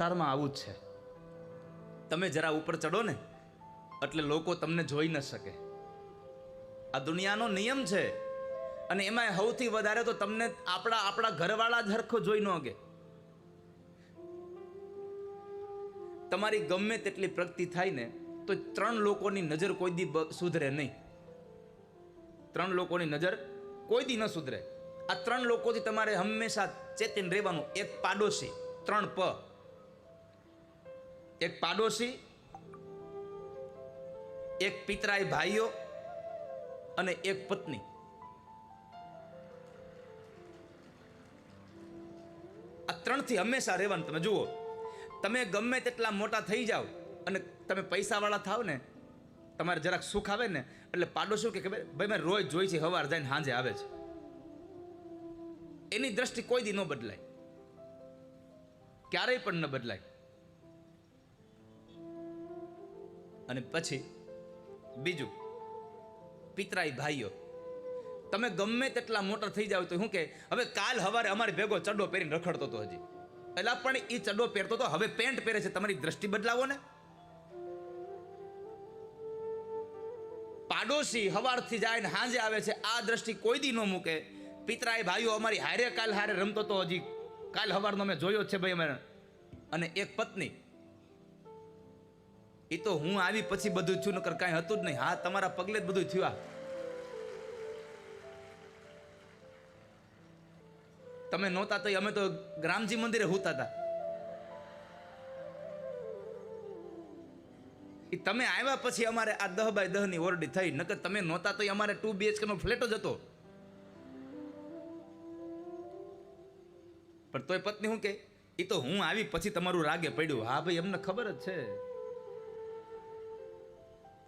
સંસારમાં આવું જ છે. તમે જરા ઉપર ચડો ને એટલે લોકો તમને જોઈ ન શકે. આ દુનિયાનો નિયમ છે. અને એમાં સૌથી વધારે તો તમને આપણા ઘરવાળા જ હરખો જોઈ ન ગે. તમારી ગમે તેટલી પ્રગતિ થાય ને તો 3 લોકોની નજર કોઈ દી સુધરે નહીં. 3 લોકોની નજર કોઈ દી ન સુધરે. આ 3 લોકોથી તમારે હંમેશા ચેતીને રહેવાનું. એક પાડોશી, 3 પ. એક પાડોશી, એક પિતરાઈ ભાઈઓ અને એક પત્ની. આ 3 થી હંમેશા રહેવાનું. તમે જુઓ, તમે ગમે તેટલા મોટા થઈ જાઓ અને તમે પૈસાવાળા થાવ ને, તમારે જરાક સુખ આવે ને એટલે પાડોશી કે ભાઈ મેં રોજ જોઈ છે, સવાર જઈને સાંજે આવે છે. એની દ્રષ્ટિ કોઈ દી ન બદલાય, ક્યારેય પણ ન બદલાય. અને પછી બીજું, પિતરાઈ ભાઈઓ. તમે ગમે તેટલા મોટા થઈ જાવ તો શું કે હવે કાલ સવારે અમારી ભેગો ચડ્ડો પહેરીને રખડતો હતો હજી, એટલે પણ એ ચડ્ડો પહેરતો તો હવે પેન્ટ પહેરે છે. તમારી દ્રષ્ટિ બદલાવો ને. પાડોશી સવારથી જાય ને સાંજે આવે છે, આ દ્રષ્ટિ કોઈ દી ન મૂકે. પિતરાઈ ભાઈઓ અમારી હારે કાલ હારે રમતો તો હજી કાલ સવારનો મેં જોયો છે ભાઈ અમે. અને એક પત્ની, એ તો હું આવી પછી બધું થયું, નકર કાંઈ હતું જ નહીં. હા, તમારા પગલે જ બધું થયું. તમે નહોતા તો અમે તો રામજી મંદિરે હોતા હતા. તમે આવ્યા પછી અમારે આ 10 બાય 10 ની ઓરડી થઈ, નકર તમે નહોતા તો અમારે 2 BHK નો ફ્લેટ જ હતો. પણ તોય પત્ની શું કે એ તો હું આવી પછી તમારું રાગે પડ્યું. હા ભાઈ, અમને ખબર જ છે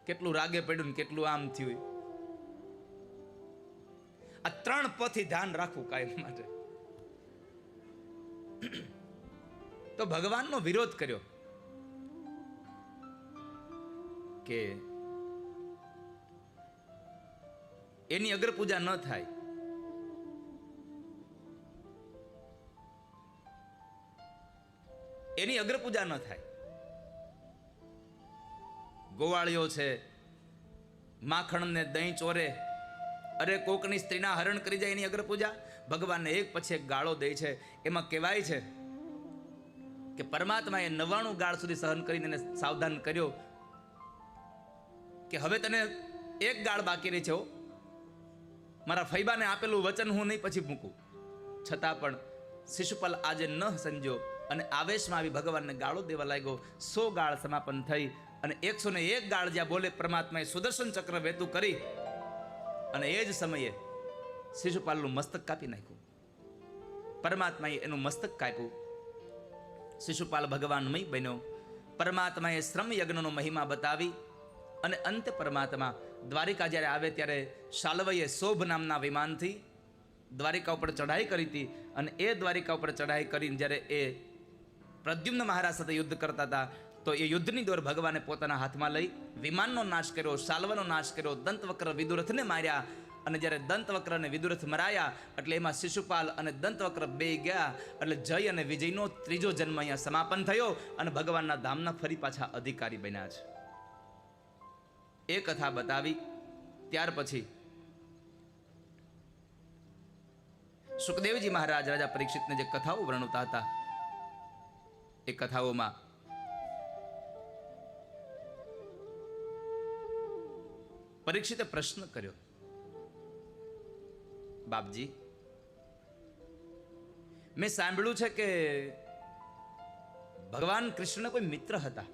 કેટલું રાગે પડ્યું ને કેટલું આમ થયું. આ 3 પથી ધ્યાન રાખવું કાયમ માટે. તો ભગવાનનો વિરોધ કર્યો કે એની અગ્ર પૂજા ન થાય. એની અગ્ર પૂજા ન થાય. ગોવાળીઓ છે, માખણ ને દહીં ચોરે, અરે કોકની સ્ત્રીના હરણ કરી જાય એની અગ્ર પૂજા. ભગવાનને એક પછી એક ગાળો દે છે. એમાં કહેવાય છે કે પરમાત્માએ 99 ગાળ સુધી સહન કરીને એને સાવધાન કર્યો કે હવે તને એક ગાળ બાકી રહી છે. મારા ફૈબાને આપેલું વચન હું નહીં પછી મૂકું. છતાં પણ શિશુપાલ આજે ન સમજ્યો અને આવેશમાં આવી ભગવાનને ગાળો દેવા લાગ્યો. 100 ગાળ સમાપન થઈ અને 101 ગાળ જ્યાં બોલે પરમાત્માએ સુદર્શન ચક્ર વહેતું કરી અને એ જ સમયે શિશુપાલનું મસ્તક કાપી નાખ્યું. પરમાત્માએ એનું મસ્તક કાપ્યું. શિશુપાલ ભગવાનમય બન્યો. પરમાત્માએ શ્રમ યજ્ઞનો મહિમા બતાવી અને અંતે પરમાત્મા દ્વારિકા જ્યારે આવે ત્યારે શાલ્વએ શોભ નામના વિમાનથી દ્વારિકા ઉપર ચઢાઈ કરી હતી. અને એ દ્વારિકા ઉપર ચઢાઈ કરીને જ્યારે એ પ્રદ્યુમ્ન મહારાજ સાથે યુદ્ધ કરતા હતા તો એ યુદ્ધની દોર ભગવાને પોતાના હાથમાં લઈ વિમાનનો નાશ કર્યો, શાલ્વનો નાશ કર્યો, દંતવક્ર વિદુરથને માર્યા. અને જ્યારે દંતવક્ર અને વિદુરથ મરાયા એટલે એમાં શિશુપાલ અને દંતવક્ર બે ગયા. એટલે જય અને વિજયનો 3જો જન્મ અહીંયા સમાપન થયો અને ભગવાનના ધામના ફરી પાછા અધિકારી બન્યા છે. એ કથા બતાવી. ત્યાર પછી સુખદેવજી મહારાજ રાજા પરીક્ષિતને જે કથાઓ વર્ણવતા હતા એ કથાઓમાં પરીક્ષિતે પ્રશ્ન કર્યો, બાપજી, મેં સાંભળ્યું છે કે ભગવાન કૃષ્ણ કોઈ મિત્ર હતા,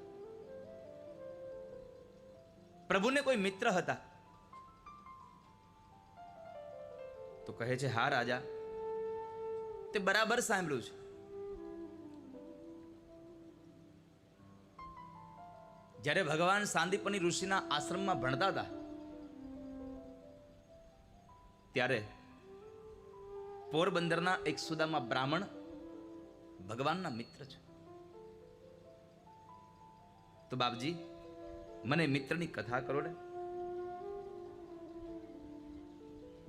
પ્રભુને કોઈ મિત્ર હતા. તો કહે છે, હા રાજા, તે બરાબર સાંભળ્યું છે. જ્યારે ભગવાન સાંદીપની ઋષિના આશ્રમમાં ભણતા હતા ત્યારે પોરબંદરના એક સુદામા બ્રાહ્મણ ભગવાનના મિત્ર છે. તો બાપજી, મને મિત્રની કથા કરો ને,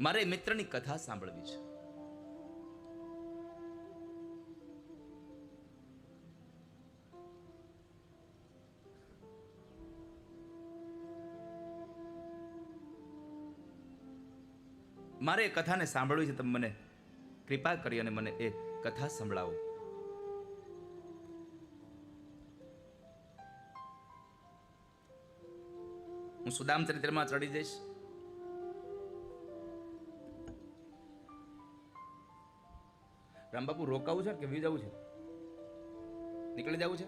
મારે મિત્રની કથા સાંભળવી છે. મારે એ કથાને સાંભળવી છે, તમે મને કૃપા કરી અને મને એ કથા સંભળાવો. હું સુદામ ચરિત્રમાં ચડી જઈશ. રામબાપુ રોકાવું છે કે વી જવું છે? નીકળી જવું છે?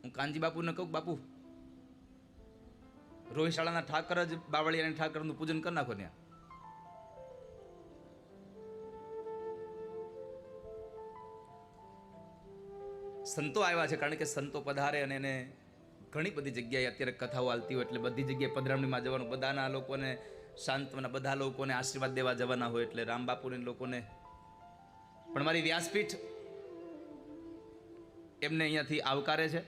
હું કાનજી બાપુને કહું, બાપુ રોહિશાળાના ઠાકર જ બાવળિયાના ઠાકરનું પૂજન કરી નાખો ત્યાં. સંતો આવ્યા છે, કારણ કે સંતો પધારે અને એને ઘણી બધી જગ્યાએ અત્યારે કથાઓ હાલતી હોય એટલે બધી જગ્યાએ પધરામણીમાં જવાનું, બધાના લોકોને સાંત્વના, બધા લોકોને આશીર્વાદ દેવા જવાના હોય એટલે રામ બાપુને લોકોને. પણ મારી વ્યાસપીઠ એમને અહીંયાથી આવકારે છે.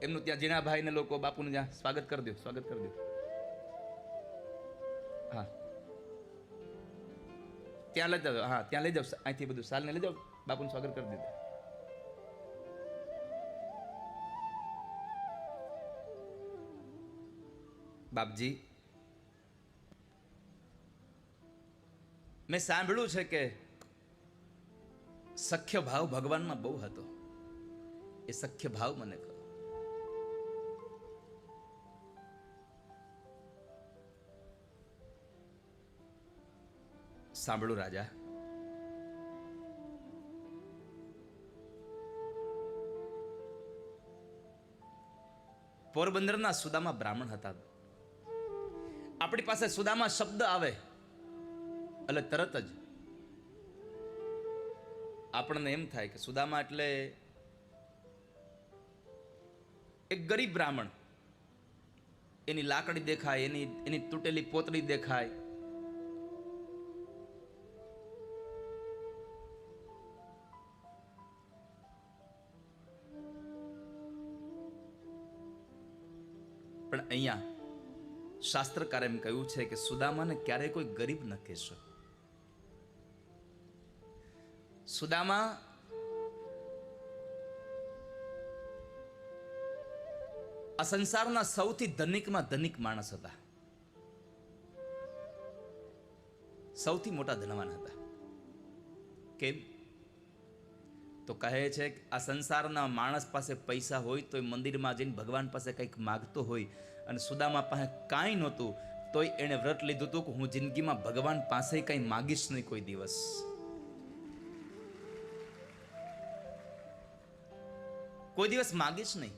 એમનું ત્યાં જીણાભાઈ ને લોકો બાપુને ત્યાં સ્વાગત કરી દો, સ્વાગત કરી દો. હા, ત્યાં લઈ જાઓ. હા, ત્યાં લઈ જાઓ, અહીંથી બધું સાલને લઈ જાઓ, બાપુનું સ્વાગત કરી દીધું. બાપજી, મેં સાંભળ્યું છે કે સખ્ય ભાવ ભગવાનમાં બહુ હતો. એ સખ્ય ભાવ મને કહો. સાંભળો રાજા, પોરબંદરના સુદામા બ્રાહ્મણ હતા. આપણી પાસે સુદામા શબ્દ આવે એટલે તરત જ આપણને એમ થાય કે સુદામા એટલે એક ગરીબ બ્રાહ્મણ. એની લાકડી દેખાય, એની તૂટેલી પોતળી દેખાય. પણ અહીંયા શાસ્ત્રકાર એમ કહ્યું છે કે સુદામાને ક્યારેય કોઈ ગરીબ ન કહેશો. સુદામા આ સંસારના સૌથી ધનિકમાં ધનિક માણસ હતા. સૌથી મોટા ધનવાન હતા. કેમ? તો કહે છે કે આ સંસારના માણસ પાસે પૈસા હોય તો મંદિરમાં જઈને ભગવાન પાસે કંઈક માગતો હોય, અને સુદામા પાસે કાંઈ નહોતું તોય એણે વ્રત લીધું હતું કે હું જિંદગીમાં ભગવાન પાસે કંઈ માગીશ નહીં કોઈ દિવસ. કોઈ દિવસ માગીશ નહીં.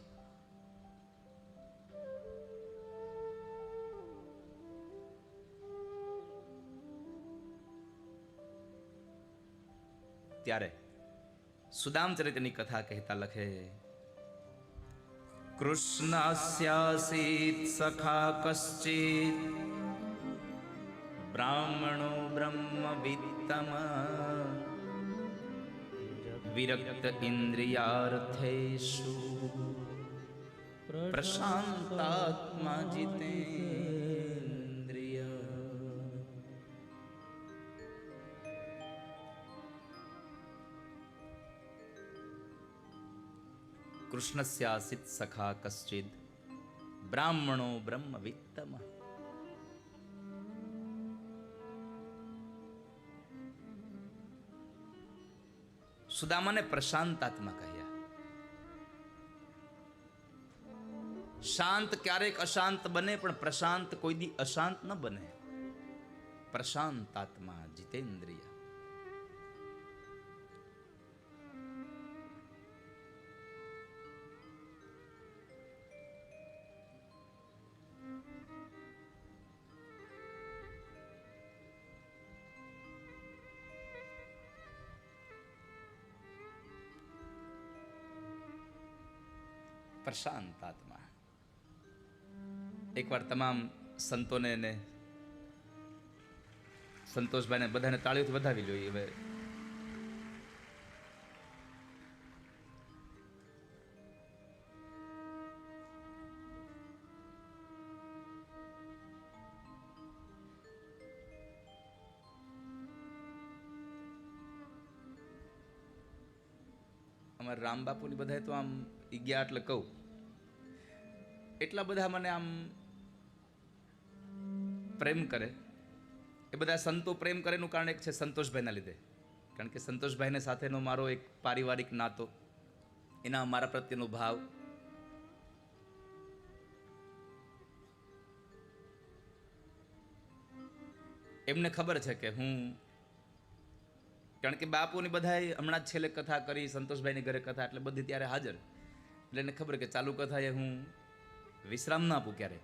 ત્યારે સુદામ ચરિત્રની કથા કહેતા લખે, કૃષ્ણસ્યાસીત સખા કશ્ચિત બ્રાહ્મણો બ્રહ્મવિત્તમ વિરક્ત ઇન્દ્રિયાર્થેષુ પ્રશાંતાત્મા જીતેન્દ્રિય. કૃષ્ણસ્યાસિત સખા કશ્ચિદ બ્રાહ્મણો બ્રહ્મવિત્તમ. સુદામાને પ્રશાંતાત્મા કહ્યા. શાંત ક્યારેક અશાંત બને, પણ પ્રશાંત કોઈ દી અશાંત ન બને. પ્રશાંતાત્મા જીતેન્દ્રિય. પ્રશાંતાત્મા. એકવાર તમામ સંતોને ને સંતોષભાઈને બધાને તાળીઓથી વધાવી જોઈએ. હવે અમારા રામ બાપુની બધાએ તો આમ ગયા એટલે કહું એટલા બધા મને આમ પ્રેમ કરે. એ બધા સંતો પ્રેમ કરેનું કારણ એક છે સંતોષભાઈના લીધે. કારણ કે સંતોષભાઈને સાથેનો મારો એક પારિવારિક નાતો, એના મારા પ્રત્યેનો ભાવ, એમને ખબર છે કે હું, કારણ કે બાપુની બધાએ હમણાં જ છેલ્લે કથા કરી, સંતોષભાઈની ઘરે કથા, એટલે બધી ત્યારે હાજર. એટલે એને ખબર કે ચાલુ કથા એ હું વિશ્રામ ના આપું ક્યારે.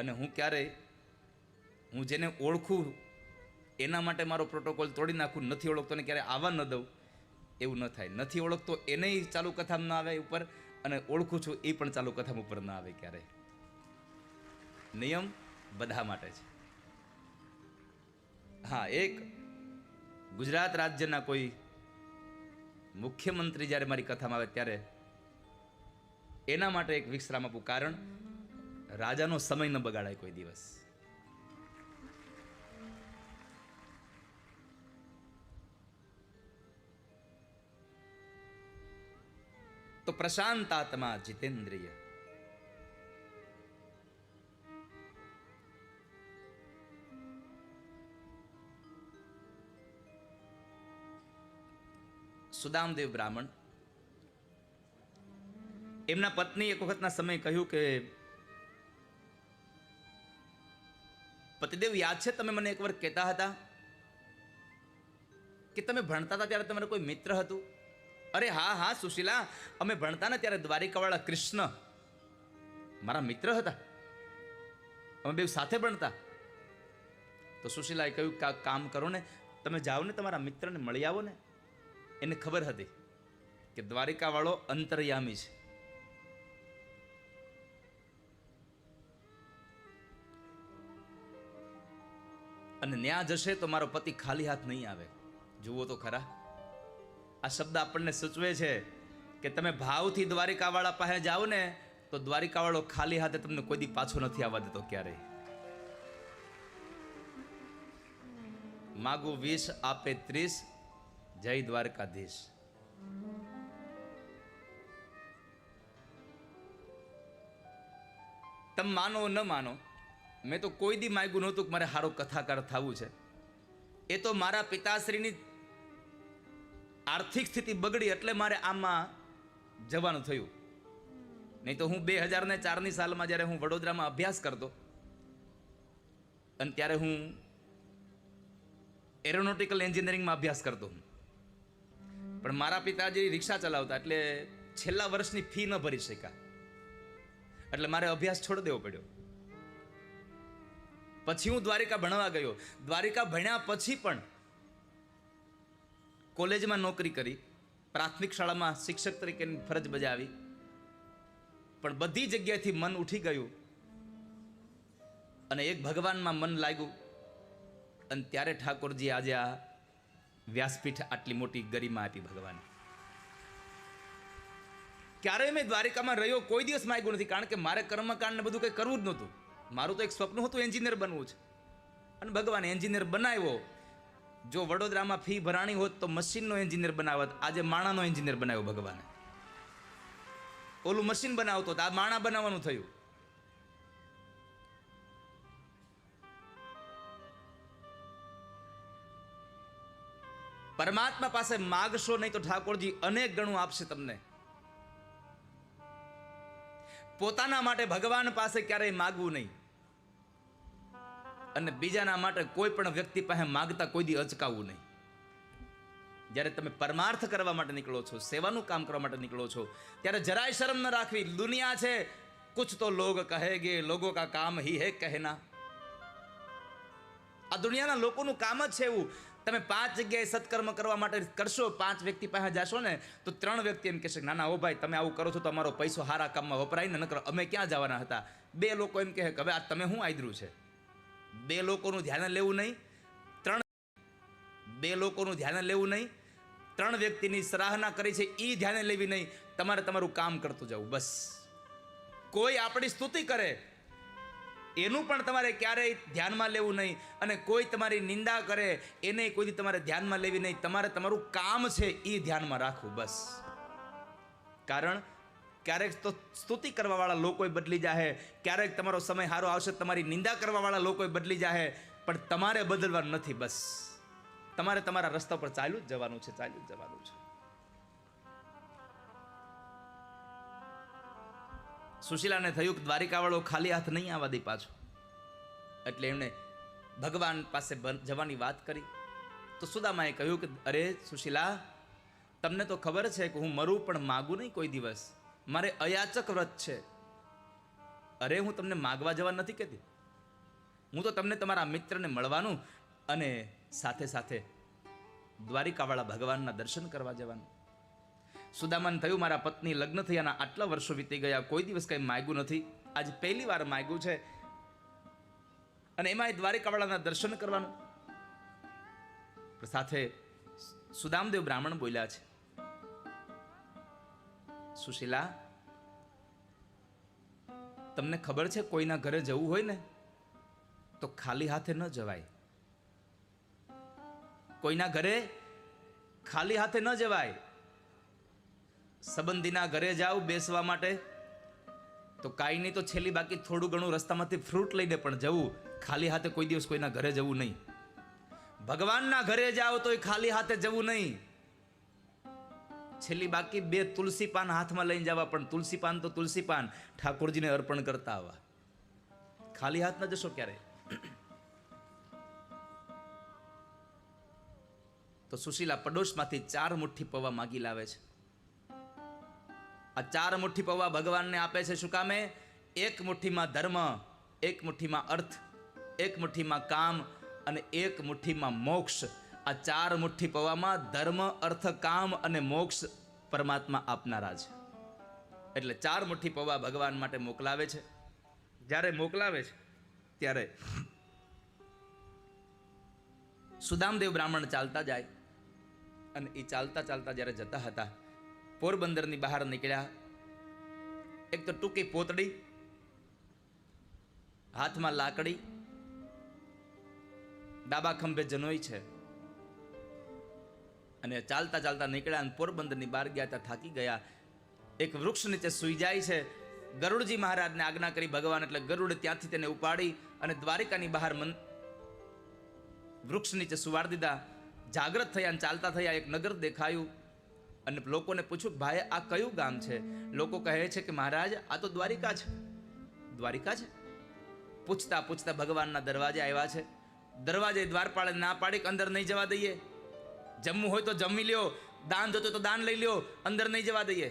અને હું ક્યારેય, હું જેને ઓળખું એના માટે મારો પ્રોટોકોલ તોડી નાખું, નથી ઓળખતો ને ક્યારે આવવા ન દઉં, એવું ન થાય. નથી ઓળખતો એને ચાલુ કથામાં ના આવે ઉપર, અને ઓળખું છું એ પણ ચાલુ કથામાં ઉપર ના આવે ક્યારે. નિયમ બધા માટે છે. હા, એક ગુજરાત રાજ્યના કોઈ મુખ્યમંત્રી જ્યારે મારી કથામાં આવે ત્યારે એના માટે એક વિશ્રામ આપું, કારણ રાજાનો સમય ન બગાડાય કોઈ દિવસ. તો પ્રશાંત આત્મા જીતેન્દ્રિય, સુદામદેવ બ્રાહ્મણ, એમના પત્ની એક વખતના સમય કહ્યું કે પતિદેવ, યાદ છે તમે મને એકવાર કહેતા હતા કે તમે ભણતા હતા ત્યારે તમારે કોઈ મિત્ર હતું? અરે હા હા સુશીલા, અમે ભણતા ને ત્યારે દ્વારિકાવાળા કૃષ્ણ મારા મિત્ર હતા, અમે બે સાથે ભણતા. તો સુશીલાએ કહ્યું કે કામ કરો ને, તમે જાઓ ને તમારા મિત્રને મળી આવો ને. એને ખબર હતી કે દ્વારિકાવાળો અંતર્યામી છે. અને ન્યા જશે તો મારો પતિ ખાલી હાથ નહીં આવે. જુઓ તો ખરા, આ શબ્દ આપણને સૂચવે છે કે તમે ભાવથી દ્વારિકાવાળા પાસે જાઓ ને તો દ્વારિકાવાળો ખાલી હાથે તમને કોઈ દી પાછો નથી આવવા દેતો ક્યારેય. માગું 20 આપે 30, જય દ્વારકાધીશ. તમે માનો ન માનો, મેં તો કોઈ દી માગ્યું નહોતું કે મારે સારો કથાકાર થવું છે. એ તો મારા પિતાશ્રીની આર્થિક સ્થિતિ બગડી એટલે મારે આમાં જવાનું થયું. નહીં તો હું 2004ની સાલમાં જ્યારે હું વડોદરામાં અભ્યાસ કરતો, અને ત્યારે હું એરોનોટિકલ એન્જિનિયરિંગમાં અભ્યાસ કરતો, પણ મારા પિતાજી રિક્ષા ચલાવતા એટલે છેલ્લા વર્ષની ફી ન ભરી શક્યા, એટલે મારે અભ્યાસ છોડી દેવો પડ્યો. પછી હું દ્વારિકા ભણવા ગયો. દ્વારિકા ભણ્યા પછી પણ કોલેજમાં નોકરી કરી, પ્રાથમિક શાળામાં શિક્ષક તરીકેની ફરજ બજાવી, પણ બધી જગ્યાએથી મન ઉઠી ગયું અને એક ભગવાનમાં મન લાગ્યું. અને ત્યારે ઠાકોરજી આજે આ વ્યાસપીઠ આટલી મોટી ગરિમા આપી ભગવાને. ક્યારેય મેં દ્વારિકામાં રહ્યો કોઈ દિવસ માગ્યું નથી, કારણ કે મારે કર્મકાંડ ને બધું કંઈ કરવું જ નહોતું. મારું તો એક સ્વપ્ન હતું એન્જિનિયર બનવું છે, અને ભગવાને એન્જિનિયર બનાવ્યો. જો વડોદરામાં ફી ભરાણી હોત તો મશીનનો એન્જિનિયર બનાવત, આજે માણાનો એન્જિનિયર બનાવ્યો ભગવાને. ઓલું મશીન બનાવતો આ માણા બનાવવાનું થયું. પરમાત્મા પાસે માગશો નહીં તો ઠાકોરજી અનેક ગણું આપશે તમને. પોતાના માટે ભગવાન પાસે ક્યારેય માગવું નહીં, અને બીજાના માટે કોઈ પણ વ્યક્તિ પાસે માગતા કોઈ દી અચકાવવું નહીં. જ્યારે તમે પરમાર્થ કરવા માટે નીકળો છો, સેવાનું કામ કરવા માટે નીકળો છો, ત્યારે જરાય શરમ ન રાખવી. દુનિયા છે, કુછ તો લોગ કહેગે, લોગો કા કામ હી હે કહેના. આ દુનિયાના લોકોનું કામ જ છે એવું. તમે 5 જગ્યાએ સત્કર્મ કરવા માટે કરશો, 5 વ્યક્તિ પાસે જાશો ને તો 3 વ્યક્તિ એમ કહેશે ના ના ઓ ભાઈ તમે આવું કરો છો તો અમારો પૈસો હારા કામમાં વપરાય ને, ન કરો અમે ક્યાં જવાના હતા. 2 લોકો એમ કહે કે હવે આ તમે શું આદર્યું છે. 2 લોકોનું ધ્યાન લેવું નહીં, 2 લોકોનું ધ્યાન લેવું નહીં, 3 વ્યક્તિની સરાહના કરી છે એ ધ્યાને લેવી નહીં. તમારે તમારું કામ કરતું જવું બસ. કોઈ આપણી સ્તુતિ કરે એનું પણ તમારે ક્યારેય ધ્યાનમાં લેવું નહીં, અને કોઈ તમારી નિંદા કરે એને કોઈ દી તમારે ધ્યાનમાં લેવી નહીં. તમારે તમારું કામ છે એ ધ્યાનમાં રાખવું બસ. કારણ ક્યારેક તો સ્તુતિ કરવાવાળા લોકો બદલી જાય, ક્યારેક તમારો સમય સારો આવશે, તમારી નિંદા કરવાવાળા લોકો બદલી જાય, પણ તમારે બદલવાનું નથી. બસ તમારે તમારા રસ્તા પર ચાલ્યું જ જવાનું છે, ચાલ્યું જ જવાનું છે. સુશીલાને થયું કે દ્વારિકાવાળો ખાલી હાથ નહીં આવવા દે પાછો, એટલે એમણે ભગવાન પાસે જવાની વાત કરી. તો સુદામાએ કહ્યું કે અરે સુશીલા, તમને તો ખબર છે કે હું મરું પણ માગું નહીં કોઈ દિવસ, મારે અયાચક વ્રત છે. અરે હું તમને માગવા જવા નથી કહેતી, હું તો તમને તમારા મિત્રને મળવાનું અને સાથે સાથે દ્વારિકાવાળા ભગવાનના દર્શન કરવા જવાનું. સુદામાને થયું મારા પત્ની લગ્ન થયાના આટલા વર્ષો વીતી ગયા, કોઈ દિવસ કંઈ માગ્યું નથી, આજે પહેલી વાર માગ્યું છે, અને એમાં દ્વારિકાવાળાના દર્શન કરવાનું. સાથે સુદામદેવ બ્રાહ્મણ બોલ્યા છે, સુશીલા, તમને ખબર છે કોઈના ઘરે જવું હોય ને તો ખાલી હાથે ન જવાય. કોઈના ઘરે ખાલી હાથે ન જવાય. સંબંધીના ઘરે જાવ બેસવા માટે તો કાંઈ નહીં તો છેલ્લી બાકી થોડું ઘણું રસ્તામાંથી ફ્રૂટ લઈને પણ જવું, ખાલી હાથે કોઈ દિવસ કોઈના ઘરે જવું નહીં. ભગવાનના ઘરે જાઓ તો ખાલી હાથે જવું નહીં. છેલ્લી બાકી 2 તુલસી પાન હાથમાં લઈને જવા, પણ તુલસી પાન તો તુલસી પાન ઠાકોરજીને અર્પણ કરતા આવવા. ખાલી હાથ ન જશો ક્યારે. તો સુશીલા પડોશમાંથી 4 મુઠ્ઠી પૌવા માગી લાવે છે. આ 4 મુઠ્ઠી પૌવા ભગવાનને આપે છે. શું કામે? 1 મુઠ્ઠીમાં ધર્મ, 1 મુઠ્ઠીમાં અર્થ, 1 મુઠ્ઠીમાં કામ અને 1 મુઠ્ઠીમાં મોક્ષ. આ 4 મુઠ્ઠી પૌવામાં ધર્મ, અર્થ, કામ અને મોક્ષ પરમાત્મા આપનારા છે. એટલે 4 મુઠ્ઠી પૌવા ભગવાન માટે મોકલાવે છે. જ્યારે મોકલાવે છે ત્યારે સુદામદેવ બ્રાહ્મણ ચાલતા જાય, અને એ ચાલતા ચાલતા જ્યારે જતા હતા, પોરબંદરની બહાર નીકળ્યા. એક તો ટૂંકી પોતડી, હાથમાં લાકડી, ડાબા ખંભે જનોઈ છે, અને ચાલતા ચાલતા નીકળ્યા અને પોરબંદરની બહાર ગયા ત્યાં થાકી ગયા. એક વૃક્ષ નીચે સૂઈ જાય છે. ગરુડજી મહારાજને આજ્ઞા કરી ભગવાન, એટલે ગરુડે ત્યાંથી તેને ઉપાડી અને દ્વારિકાની બહાર વૃક્ષ નીચે સુવાડી દીધા. જાગ્રત થયા અને ચાલતા થયા. એક નગર દેખાયું અને લોકોને પૂછ્યું, ભાઈ આ કયું ગામ છે? લોકો કહે છે કે મહારાજ આ તો દ્વારિકા છે. દ્વારિકા છે? પૂછતા પૂછતા ભગવાનના દરવાજે આવ્યા છે. દરવાજે દ્વારપાળે ના પાડી કે અંદર નહીં જવા દઈએ, જમવું હોય તો જમી લ્યો, દાન જોતો તો દાન લઈ લ્યો, અંદર નહીં જવા દઈએ.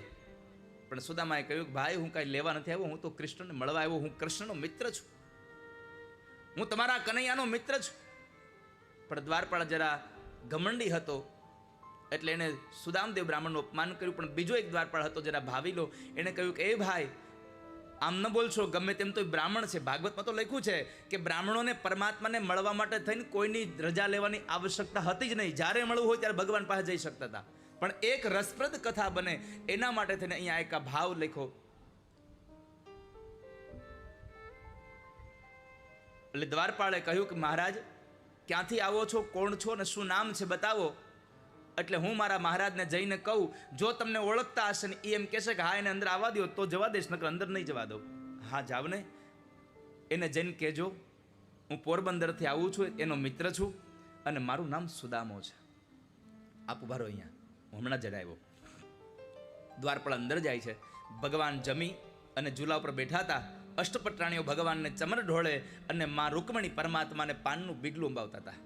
પણ સુદામાએ કહ્યું કે ભાઈ હું કાંઈ લેવા નથી આવ્યો, હું તો કૃષ્ણને મળવા આવ્યો, હું કૃષ્ણનો મિત્ર છું, હું તમારા કનૈયાનો મિત્ર છું. પણ દ્વારપાળ જરા ઘમંડી હતો એટલે એને સુદામદેવ બ્રાહ્મણનું અપમાન કર્યું. પણ બીજો એક દ્વારપાળ હતો જરા ભાવીલો, એને કહ્યું કે એ ભાઈ આમ ન બોલશો, ગમે તેમ તો બ્રાહ્મણ છે. ભાગવતમાં તો લખ્યું છે કે બ્રાહ્મણોને પરમાત્માને મળવા માટે થઈને કોઈની રજા લેવાની આવશ્યકતા હતી જ નહીં. જ્યારે મળવું હોય ત્યારે ભગવાન પાસે જઈ શકતા હતા. પણ એક રસપ્રદ કથા બને એના માટે થઈને અહીંયા એક ભાવ લખ્યો. એટલે દ્વારપાળે કહ્યું કે મહારાજ ક્યાંથી આવો છો, કોણ છો અને શું નામ છે બતાવો. એટલે હું મારા મહારાજને જઈને કહું, જો તમને ઓળખતા હશે ને એ એમ કહેશે કે હા એને અંદર આવવા દો તો જવા દઈશ, નકર અંદર નહીં જવા દઉં. હા જાવ ને, એને જઈને કહેજો હું પોરબંદરથી આવું છું, એનો મિત્ર છું અને મારું નામ સુદામો છે. આપ ઉભા રહો અહીંયા, હું હમણાં જણાવ્યો. દ્વારપાળ અંદર જાય છે. ભગવાન જમી અને ઝૂલા ઉપર બેઠા હતા. અષ્ટપટરાણીઓ ભગવાનને ચમર ઢોળે અને માં રૂકમણી પરમાત્માને પાનનું બીડલું અંબાવતા હતા.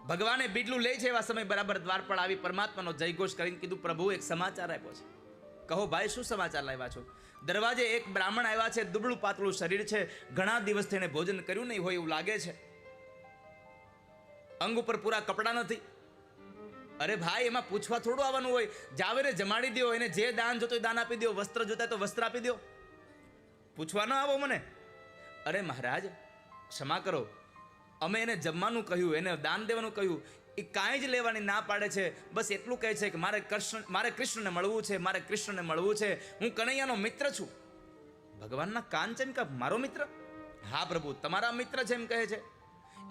ભગવાને બીડલું લે છે એવા સમય બરાબર દ્વારપાળ આવી પરમાત્માનો જયઘોષ કરીને કીધું, પ્રભુ એક સમાચાર આપ્યો છે. કહો ભાઈ શું સમાચાર લાવ્યા છો? દરવાજે એક બ્રાહ્મણ આવ્યા છે, દુબળું પાતળું શરીર છે, ઘણા દિવસથી એને ભોજન કર્યું નહીં હોય એવું લાગે છે, અંગ ઉપર પૂરા કપડાં નથી. અરે ભાઈ એમાં પૂછવા થોડું આવવાનું હોય, જાવ એને જમાડી દો, એને જે દાન જોતો દાન આપી દો, વસ્ત્ર જોતા તો વસ્ત્ર આપી દો, પૂછવા ન આવો મને. અરે મહારાજ ક્ષમા કરો, અમે એને જમવાનું કહ્યું, એને દાન દેવાનું કહ્યું, એ કાંઈ જ લેવાની ના પાડે છે. બસ એટલું કહે છે કે મારે કૃષ્ણને મળવું છે, મારે કૃષ્ણને મળવું છે, હું કનૈયાનો મિત્ર છું. ભગવાનના કાન છે એમ કે મારો મિત્ર? હા પ્રભુ તમારા મિત્ર છે એમ કહે છે.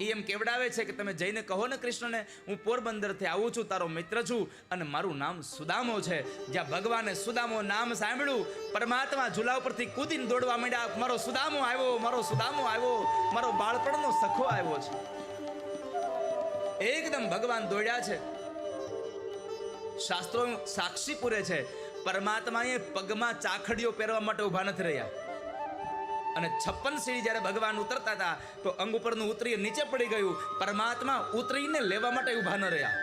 એ એમ કેવડાવે છે કે તમે જઈને કહો ને કૃષ્ણને, હું પોરબંદરથી આવું છું, તારો મિત્ર છું અને મારું નામ સુદામો છે. જ્યાં ભગવાને સુદામો નામ સાંભળ્યું, પરમાત્મા ઝૂલા ઉપરથી કૂદીને દોડવા માંડ્યા, મારો સુદામો આવ્યો, મારો સુદામો આવ્યો, મારો બાળપણનો સખો આવ્યો છે. એકદમ ભગવાન દોડ્યા છે. શાસ્ત્રો સાક્ષી પૂરે છે, પરમાત્માએ પગમાં ચાખડીઓ પહેરવા માટે ઉભા નથી રહ્યા. અને 56 સીડી જ્યારે ભગવાન ઉતરતા હતા તો અંગ ઉપરનું ઉતરી નીચે પડી ગયું. પરમાત્મા ઉતરીને લેવા માટે ઉભા ન રહ્યા.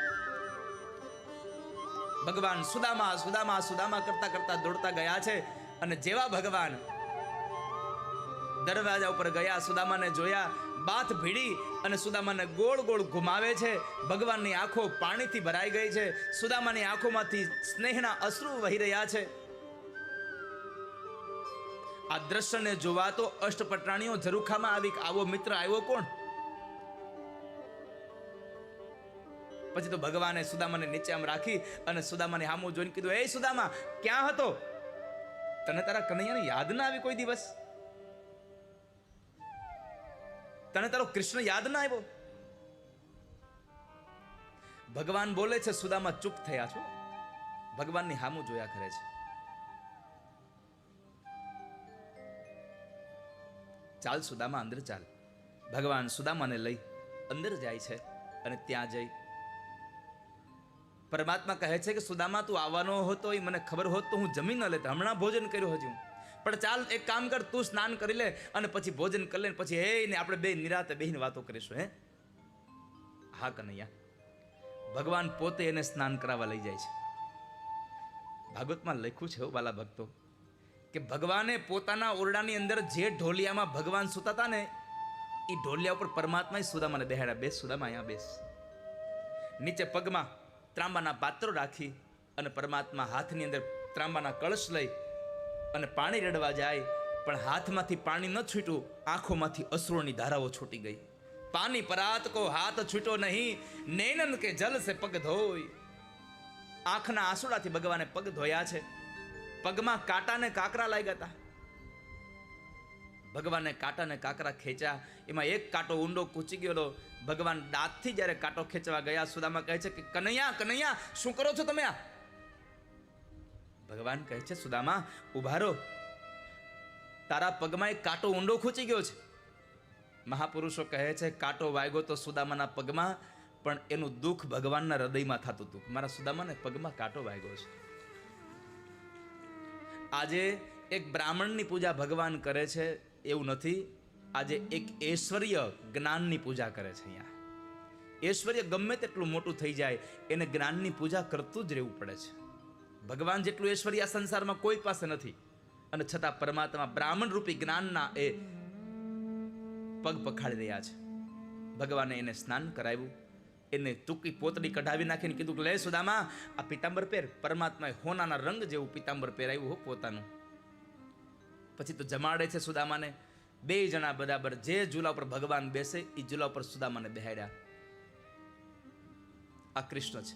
ભગવાન સુદામા સુદામા સુદામા કરતા કરતા દોડતા ગયા છે. અને જેવા ભગવાન દરવાજા ઉપર ગયા, સુદામાને જોયા, બાથ ભીડી અને સુદામાને ગોળ ગોળ ઘુમાવે છે. ભગવાનની આંખો પાણીથી ભરાઈ ગઈ છે. સુદામાની આંખોમાંથી સ્નેહના અશ્રુ વહી રહ્યા છે. આ દ્રશ્યને જોવા તો અષ્ટપટરાણીઓ ઝરૂખામાં આવી, આવો મિત્ર આવ્યો કોણ? પછી તો ભગવાને સુદામાને નીચે આમ રાખી અને સુદામાને સામું જોઈને કીધું, એ સુદામા, ક્યાં હતો? તને તારા કનૈયાને યાદ ના આવી કોઈ દિવસ? તને તારો કૃષ્ણ યાદ ના આવ્યો? ભગવાન બોલે છે, સુદામા ચૂપ થયા છો. ભગવાનની સામું જોયા કરે છે. ચાલ સુદામા, અંદર ચાલ. ભગવાન સુદામાને લઈ અંદર જાય છે. અને ત્યાં જઈ પરમાત્મા કહે છે કે સુદામા, તું આવવાનો હતો એ મને ખબર હોત તો હું જમી ન લેત. હમણાં ભોજન કર્યું હજુ, પણ ચાલ એક કામ કર, તું સ્નાન કરી લે અને પછી ભોજન કરી લે, પછી હે ને આપણે બે નિરાતે બેહીને વાતો કરીશું. હે? હા કનૈયા. ભગવાન પોતે એને સ્નાન કરાવવા લઈ જાય છે. ભાગવતમાં લખ્યું છે વાલા ભક્તો કે ભગવાને પોતાના ઓરડાની અંદર જે ઢોલિયામાં ભગવાન સૂતા હતા ને, એ ઢોલિયા ઉપર પરમાત્માએ સુદામાને બેહાડ્યા. બેસ સુદામા, અહીંયા બેસ. નીચે પગમાં ત્રાંબાના પાત્રો રાખી અને પરમાત્મા હાથની અંદર ત્રાંબાના કળશ લઈ અને પાણી રેડવા જાય, પણ હાથમાંથી પાણી ન છૂટ્યું, આંખોમાંથી અશ્રુની ધારાઓ છૂટી ગઈ. પાણી પરાત કો હાથ છૂટો નહીં, નૈનન કે જલ સે પગ ધોય. આંખના આંસુડાથી ભગવાને પગ ધોયા છે. પગમાં કાંટા ને કાંકરા લાગ્યા હતા. ભગવાને કાંટા ને કાંકરા ખેંચ્યા, એમાં એક કાંટો ઊંડો કૂચી ગયો. ભગવાન દાંતથી જ્યારે કાંટો ખેંચવા ગયા, સુદામા કહે છે કે કનૈયા કનૈયા, શું કરો છો તમે? આ ભગવાન કહે છે, સુદામા ઉભા રહો, તારા પગમાં એક કાંટો ઊંડો ખૂચી ગયો છે. મહાપુરુષો કહે છે, કાંટો વાગ્યો તો સુદામાના પગમાં, પણ એનું દુઃખ ભગવાનના હૃદયમાં થતું હતું. મારા સુદામાને પગમાં કાંટો વાગ્યો છે. આજે એક બ્રાહ્મણની પૂજા ભગવાન કરે છે એવું નથી. આજે એક ઐશ્વર્ય જ્ઞાનની પૂજા કરે છે. અહીંયા ઐશ્વર્ય ગમે તેટલું મોટું થઈ જાય, એને જ્ઞાનની પૂજા કરતું જ રહેવું પડે છે. ભગવાન જેટલું ઐશ્વર્ય આ સંસારમાં કોઈ પાસે નથી, અને છતાં પરમાત્મા બ્રાહ્મણ રૂપી જ્ઞાનના એ પગ પખાડી રહ્યા છે. ભગવાને એને સ્નાન કરાવ્યું, એને ટૂંકી પોતડી કઢાવી નાખીને કીધું કે લે સુદામા, આ પિતાંબર પહેર. પરમાત્માએ હોનાના રંગ જેવું પિતાંબર પહેરાવ્યું હો પોતાનું. પછી તો જમાડે છે સુદામાને. બે જણા બરાબર જે ઝૂલા ઉપર ભગવાન બેસે એ ઝૂલા ઉપર સુદામાને બેહાડ્યા. આ કૃષ્ણ છે.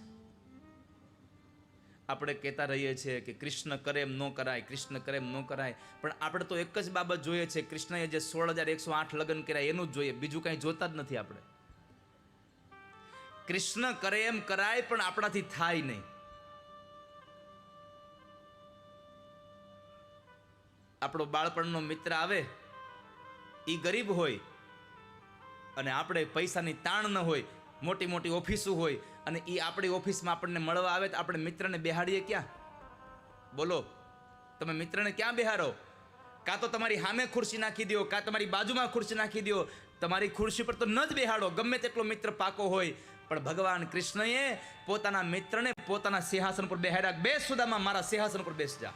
આપણે કહેતા રહીએ છીએ કે કૃષ્ણ કરે એમ ન કરાય, કૃષ્ણ કરે એમ ન કરાય, પણ આપણે તો એક જ બાબત જોઈએ છે, કૃષ્ણએ જે 16,108 લગ્ન કર્યા એનું જ જોઈએ, બીજું કંઈ જોતા જ નથી આપણે. કૃષ્ણ કરે એમ કરાય, પણ આપણાથી થાય નહીં. આપણો બાળપણનો મિત્ર આવે, એ ગરીબ હોય અને આપણે પૈસાની તાણ ન હોય, મોટી મોટી ઓફિસો હોય, અને એ આપણી ઓફિસમાં આપણને મળવા આવે તો આપણે મિત્રને બેહાડીએ ક્યાં? બોલો, તમે મિત્રને ક્યાં બેહારો? કાં તો તમારી સામે ખુરશી નાખી દો, કાં તમારી બાજુમાં ખુરશી નાખી દો. તમારી ખુરશી પર તો ન જ બેહાડો, ગમે તેટલો મિત્ર પાકો હોય. પણ ભગવાન કૃષ્ણએ પોતાના મિત્રને પોતાના સિંહાસન પર બેહાડ્યા. બેસ સુદામા, મારા સિંહાસન પર બેસ જા.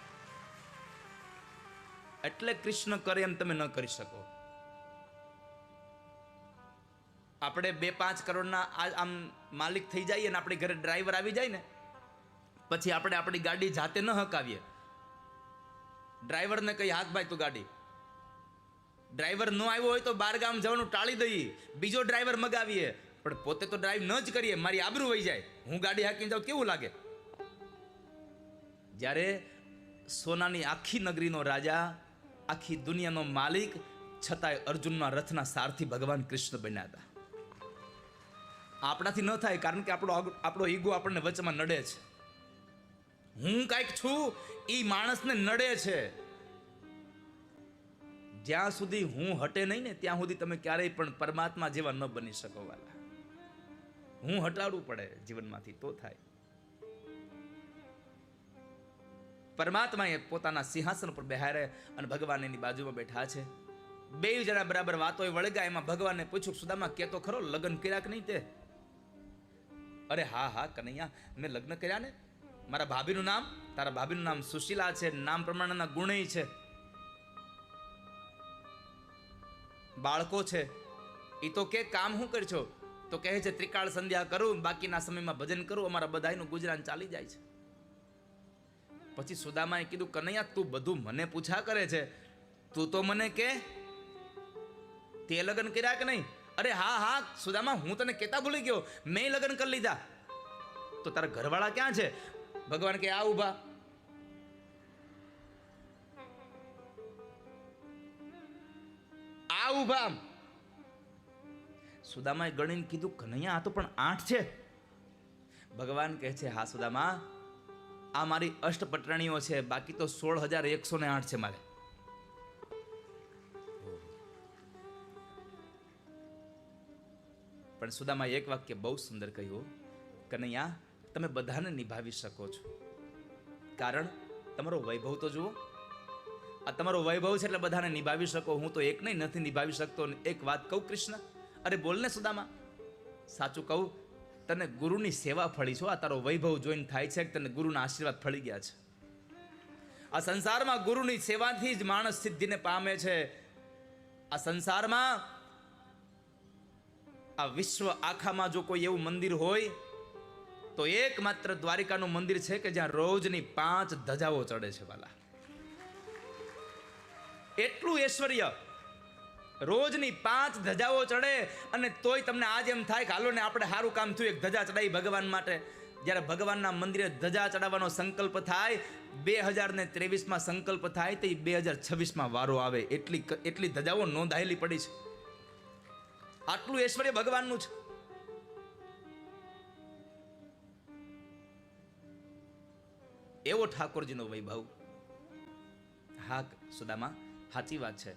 એટલે કૃષ્ણ કરે એમ તમે ન કરી શકો. આપણે 2-5 કરોડના આમ માલિક થઈ જઈએ ને આપણી ઘરે ડ્રાઈવર આવી જાય ને, પછી આપણે આપણી ગાડી જાતે ન હકાવીએ. ડ્રાઈવરને કહી, હાથ ભાઈ તું ગાડી. ડ્રાઈવર ન આવ્યો હોય તો બાર ગામ જવાનું ટાળી દઈએ, બીજો ડ્રાઈવર મગાવીએ. પણ પોતે તો ડ્રાઈવ ન જ કરીએ, મારી આબરૂ વહી જાય. હું ગાડી હાકીને જાઉં કેવું લાગે? જ્યારે સોનાની આખી નગરીનો રાજા, આખી દુનિયાનો માલિક, છતાંય અર્જુનના રથના સારથી ભગવાન કૃષ્ણ બન્યા હતા. આપણાથી ન થાય, કારણ કે આપણો ઈગો આપણને વચમાં નડે છે. હું કાંઈક છું એ માણસને નડે છે. જ્યાં સુધી હું હટે નહીં ને ત્યાં સુધી તમે ક્યારેય પણ પરમાત્મા જેવા ન બની શકો વાલા. હું હટાડવું પડે જીવનમાંથી તો થાય. પરમાત્મા એ પોતાના સિંહાસન પર બેહારે અને ભગવાન એની બાજુમાં બેઠા છે. બે જણા બરાબર વાતો વળગ્યા. એમાં ભગવાનને પૂછ્યું, સુદામા કે તો ખરો, લગ્ન કર્યા કે નહીં તે? અરે હા હા કનૈયા, મેં લગ્ન કર્યા ને. મારા ભાભીનું નામ, તારા ભાભીનું નામ સુશીલા છે, નામ પ્રમાણેના ગુણેય છે, બાળકો છે. એ તો કે કામ શું કરશો? તો કહે છે ત્રિકાળ સંધ્યા કરું, બાકીના સમયમાં ભજન કરું, અમારા બધાનું ગુજરાન ચાલી જાય છે. પછી સુદામાએ કીધું, કનૈયા તું બધું મને પૂછા કરે છે, તું તો મને કે તે લગ્ન કર્યા કે નહીં? અરે હા હા સુદામા, હું તને કેતા ભૂલી ગયો, મેં લગ્ન કરી લીધા. તો તારા ઘરવાળા ક્યાં છે? ભગવાન કે આ ઉભા. આ ઉભા. સુદામાએ ગણીને કીધું, કનૈયા આ તો પણ 8 છે. ભગવાન કહે છે, હા સુદામા, આ મારી અષ્ટપટરાણીઓ છે, બાકી તો 16,108 છે મારે. પણ સુદામાએ એક વાક્ય બહુ સુંદર કહ્યું, કનૈયા તમે બધાને નિભાવી શકો છો, કારણ તમારો વૈભવ તો જુઓ. આ તમારો વૈભવ છે એટલે બધાને નિભાવી શકો. હું તો એક નહીં નથી નિભાવી શકતો. એક વાત કહું કૃષ્ણ? અરે બોલને સુદામા. સાચું કહું, તને ગુરુની સેવા ફળી છો. આ તારો વૈભવ જોઈને થાય છે કે તને ગુરુના આશીર્વાદ ફળી ગયા છે. આ સંસારમાં ગુરુની સેવાથી જ માણસ સિદ્ધિને પામે છે. આ સંસારમાં, આ વિશ્વ આખામાં જો કોઈ એવું મંદિર હોય તો એકમાત્ર દ્વારિકાનું મંદિર છે કે જ્યાં રોજની 5 ધજાઓ ચડે છે વાલા. એટલું ઐશ્વર્ય, રોજની 5 ધજાઓ ચડે. અને તોય તમને આજ એમ થાય કે હાલો ને આપણે સારું કામ થયું, એક ધજા ચડાવી ભગવાન માટે. જ્યારે ભગવાનના મંદિરે ધજા ચડાવવાનો સંકલ્પ થાય, 2023માં સંકલ્પ થાય તો 2026માં વારો આવે. એટલી ધજાઓ નોંધાયેલી પડી છે. આટલું ઐશ્વર્ય ભગવાનનું છે. એવો ઠાકોરજીનો વૈભવ. હા સુદામા, સાચી વાત છે.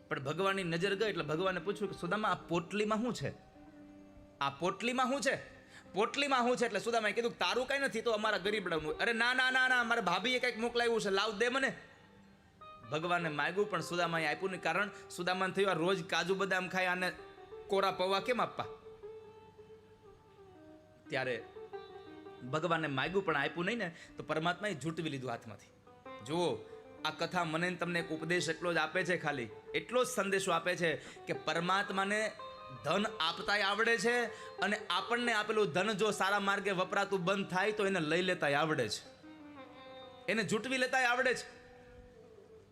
પણ ભગવાનની નજર ગઈ એટલે ભગવાને પૂછ્યું કે સુદામા આ પોટલીમાં શું છે? આ પોટલીમાં શું છે? પોટલીમાં શું છે? એટલે સુદામાએ કીધું, તારું કઈ નથી, તો અમારા ગરીબડાનું. અરે ના ના ના ના, મારા ભાભીએ કંઈક મોકલાવ્યું છે, લાવ દે મને. ભગવાને માગ્યું પણ સુદામાએ આપ્યું નહીં. કારણ સુદામાને થયું, આ રોજ કાજુ બદામ ખાય, આને કોરા પૌવા કેમ આપવા? ત્યારે ભગવાને માગ્યું પણ આપ્યું નહીં ને, તો પરમાત્માએ ઝૂંટવી લીધું હાથમાંથી. જુઓ, આ કથા મને તમને એક ઉપદેશ એટલો જ આપે છે, ખાલી એટલો જ સંદેશો આપે છે કે પરમાત્માને ધન આપતાય આવડે છે, અને આપણને આપેલું ધન જો સારા માર્ગે વપરાતું બંધ થાય તો એને લઈ લેતાય આવડે છે, એને ઝૂંટવી લેતાય આવડે છે.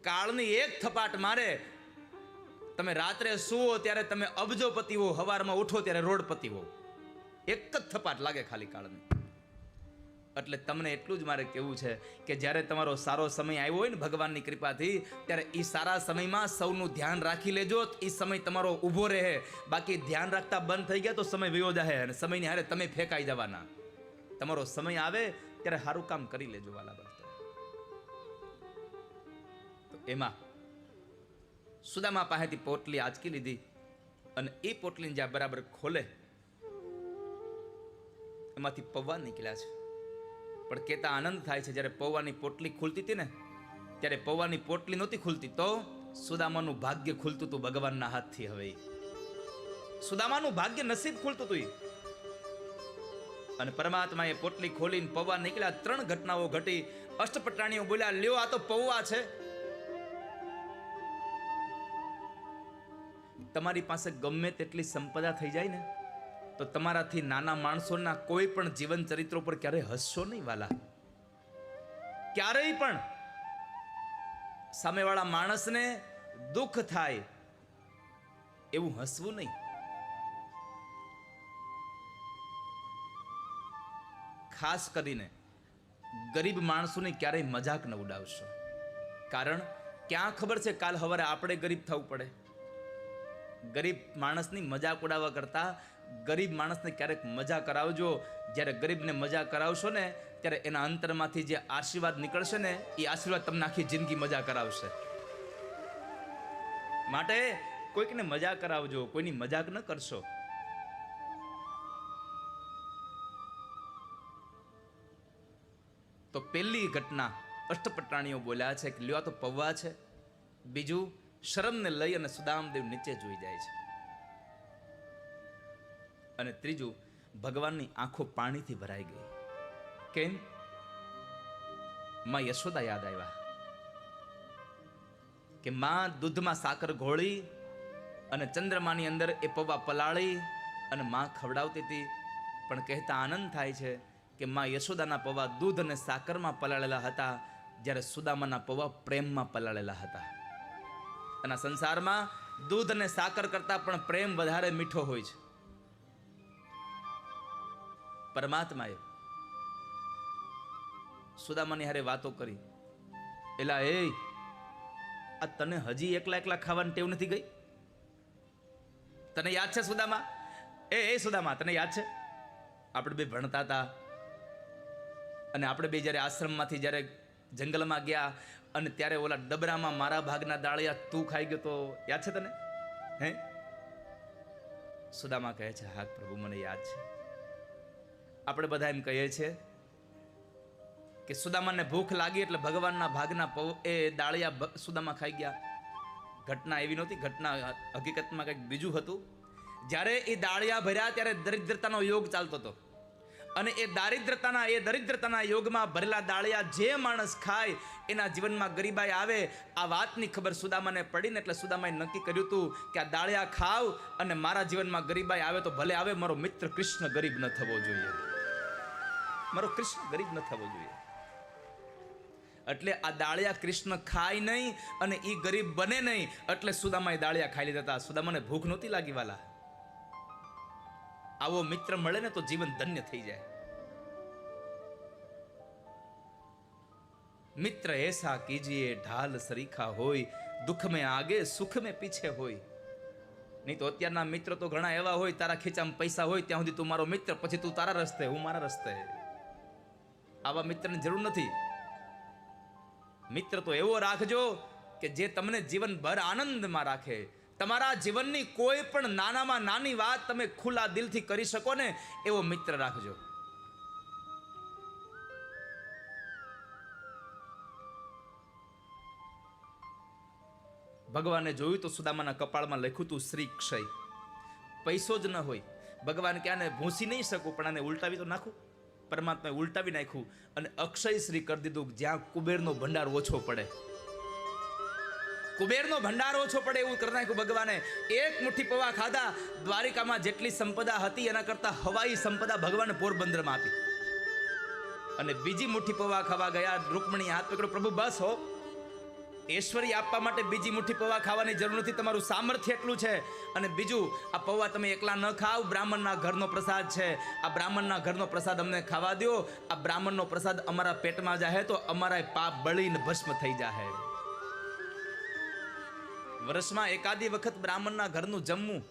કાળની એક થપાટ મારે, તમે રાત્રે સુવો ત્યારે તમે અબજોપતિ હો, સવારમાં ઉઠો ત્યારે રોડપતિ હો. એક જ થપાટ લાગે ખાલી કાળની. એટલે તમને એટલું જ મારે કહેવું છે કે જ્યારે તમારો સારો સમય આવ્યો હોય ને ભગવાનની કૃપાથી, ત્યારે એ સારા સમયમાં સૌનું ધ્યાન રાખી લેજો. એ સમય તમારો ઊભો રહે. બાકી ધ્યાન રાખતા બંધ થઈ ગયા તો સમય વયો જાય અને સમયની હારે તમે ફેંકાઈ જવાના. તમારો સમય આવે ત્યારે સારું કામ કરી લેજો વાલા ભક્તો. તો એમાં સુદામા પાસેથી પોટલી આંચકી લીધી અને એ પોટલીને જ્યાં બરાબર ખોલે એમાંથી પૌવા નીકળ્યા છે. પણ કેતા આનંદ થાય છે, જ્યારે પૌવાની પોટલી ખુલતી હતી ને, ત્યારે પૌવાની પોટલી નહોતી ખુલતી, તો સુદામાનું ભાગ્ય ખુલતું હતું ભગવાનના હાથથી. હવે સુદામાનું ભાગ્ય નસીબ ખુલતું હતું. અને પરમાત્માએ પોટલી ખોલીને પૌવા નીકળ્યા. 3 ઘટનાઓ ઘટી. અષ્ટપટરાણીઓ બોલ્યા, લ્યો આ તો પૌવા છે. તમારી પાસે ગમે તેટલી સંપદા થઈ જાય ને, તો તમારાથી નાના માણસોના કોઈ પણ જીવન ચરિત્રો પર ક્યારેય હસશો નહીં વાલા. ક્યારેય પણ સામેવાળા માણસને દુઃખ થાય એવું હસવું નહીં. ખાસ કરીને ગરીબ માણસોની ક્યારેય મજાક ન ઉડાવશો. કારણ ક્યાં ખબર છે કાલ સવારે આપણે ગરીબ થવું પડે. ગરીબ માણસની મજાક ઉડાવવા કરતા ગરીબ માણસને ક્યારેક મજા કરાવજો. જ્યારે ગરીબને મજા કરાવશો ને ત્યારે એના અંતરમાંથી જે આશીર્વાદ નીકળશે ને એ આશીર્વાદ તમને આખી જિંદગી મજા કરાવશે. માટે કોઈકને મજા કરાવજો, કોઈની મજાક ન કરશો. તો પહેલી ઘટના અષ્ટપટાણીઓ બોલ્યા છે કે લ્યો તો પૌવા છે. બીજું, શરમને લઈ અને સુદામદેવ નીચે જોઈ જાય છે. અને ત્રીજું, ભગવાનની આંખો પાણીથી ભરાઈ ગઈ. કેમ? માં યશોદા યાદ આવ્યા કે માં દૂધમાં સાકર ઘોળી અને ચંદ્રમાની અંદર એ પૌવા પલાળી અને માં ખવડાવતી હતી. પણ કહેતા આનંદ થાય છે કે માં યશોદાના પૌવા દૂધ અને સાકરમાં પલાળેલા હતા, જ્યારે સુદામાના પૌવા પ્રેમમાં પલાળેલા હતા. અને સંસારમાં દૂધ અને સાકર કરતા પણ પ્રેમ વધારે મીઠો હોય છે. પરમાત્માએ સુદામાની હારે વાતો કરી, એલા એ આ તને હજી એકલા એકલા ખાવાની ટેવ નથી ગઈ? તને યાદ છે સુદામા? એ સુદામા, તને યાદ છે આપણે બે ભણતા હતા અને આપણે બે જ્યારે આશ્રમમાંથી જ્યારે જંગલમાં ગયા અને ત્યારે ઓલા ડબરામાં મારા ભાગના દાળિયા તું ખાઈ ગયો તો યાદ છે તને? હે? સુદામા કહે છે, હા પ્રભુ મને યાદ છે. આપણે બધા એમ કહીએ છીએ કે સુદામાને ભૂખ લાગી એટલે ભગવાનના ભાગના એ દાળિયા સુદામા ખાઈ ગયા. ઘટના એવી નહોતી. ઘટના હકીકતમાં કંઈક બીજું હતું. જ્યારે એ દાળિયા ભર્યા ત્યારે દરિદ્રતાનો યોગ ચાલતો હતો અને એ દરિદ્રતાના યોગમાં ભરેલા દાળિયા જે માણસ ખાય એના જીવનમાં ગરીબાઈ આવે. આ વાતની ખબર સુદામાને પડીને એટલે સુદામાએ નક્કી કર્યું હતું કે આ દાળિયા ખાવ અને મારા જીવનમાં ગરીબાઈ આવે તો ભલે આવે, મારો મિત્ર કૃષ્ણ ગરીબ ન થવો જોઈએ. મારો કૃષ્ણ ગરીબ ન થવો જોઈએ. એટલે આ દાળિયા કૃષ્ણ ખાય નહીં અને એ ગરીબ બને નહીં, એટલે સુદામાએ દાળિયા ખાઈ લીધા હતા. સુદામાને ભૂખ નહોતી લાગી વાલા. આવો મિત્ર મળે ને તો જીવન ધન્ય થઈ જાય. મિત્ર એસા કીજીએ ઢાલ સરીખા હોય, દુઃખ में आगे सुख में पीछे હોય. નહીં તો અત્યારના મિત્ર તો ઘણા એવા હોય, તારા ખીચામાં પૈસા હોય ત્યાં સુધી તું મારો મિત્ર, પછી તું તારા રસ્તે, હું મારા રસ્તે. આવા મિત્રની જરૂર નથી. મિત્ર તો એવો રાખજો કે જે તમને જીવનભર આનંદમાં રાખે. તમારા જીવનની કોઈ પણ નાનામાં નાની વાત તમે ખુલ્લા દિલથી કરી શકો ને એવો મિત્ર રાખજો. ભગવાને જોયું તો સુદામાના કપાળમાં લખ્યું હતું શ્રી ક્ષય. પૈસો જ ન હોય. ભગવાન કે આને ભૂંસી નહીં શકું પણ આને ઉલટાવી તો નાખું. પરમાત્માએ ઉલટાવી નાખ્યું અને અક્ષય શ્રી કરી દીધું. જ્યાં કુબેરનો ભંડાર ઓછો પડે, કુબેરનો ભંડાર ઓછો પડે એવું કરી નાખ્યું ભગવાને. એક મુઠ્ઠી પૌવા ખાધા, દ્વારિકામાં જેટલી સંપદા હતી એના કરતા હવાઈ સંપદા ભગવાને પોરબંદરમાં આપી. અને બીજી મુઠ્ઠી પૌવા ખાવા ગયા, રૂકમણી હાથ પકડ્યો, પ્રભુ બસ હો, ઐશ્વર્ય આપવા માટે બીજી મુઠ્ઠી પૌવા ખાવાની જરૂર નથી, તમારું સામર્થ્ય એટલું છે. અને બીજું, આ પૌવા તમે એકલા ન ખાવ, બ્રાહ્મણના ઘરનો પ્રસાદ છે, આ બ્રાહ્મણના ઘરનો પ્રસાદ અમને ખાવા દો. આ બ્રાહ્મણનો પ્રસાદ અમારા પેટમાં જાહે તો અમારા પાપ બળીને ભસ્મ થઈ જાહે. વર્ષમાં એકાદી વખત બ્રાહ્મણના ઘરનું જમવું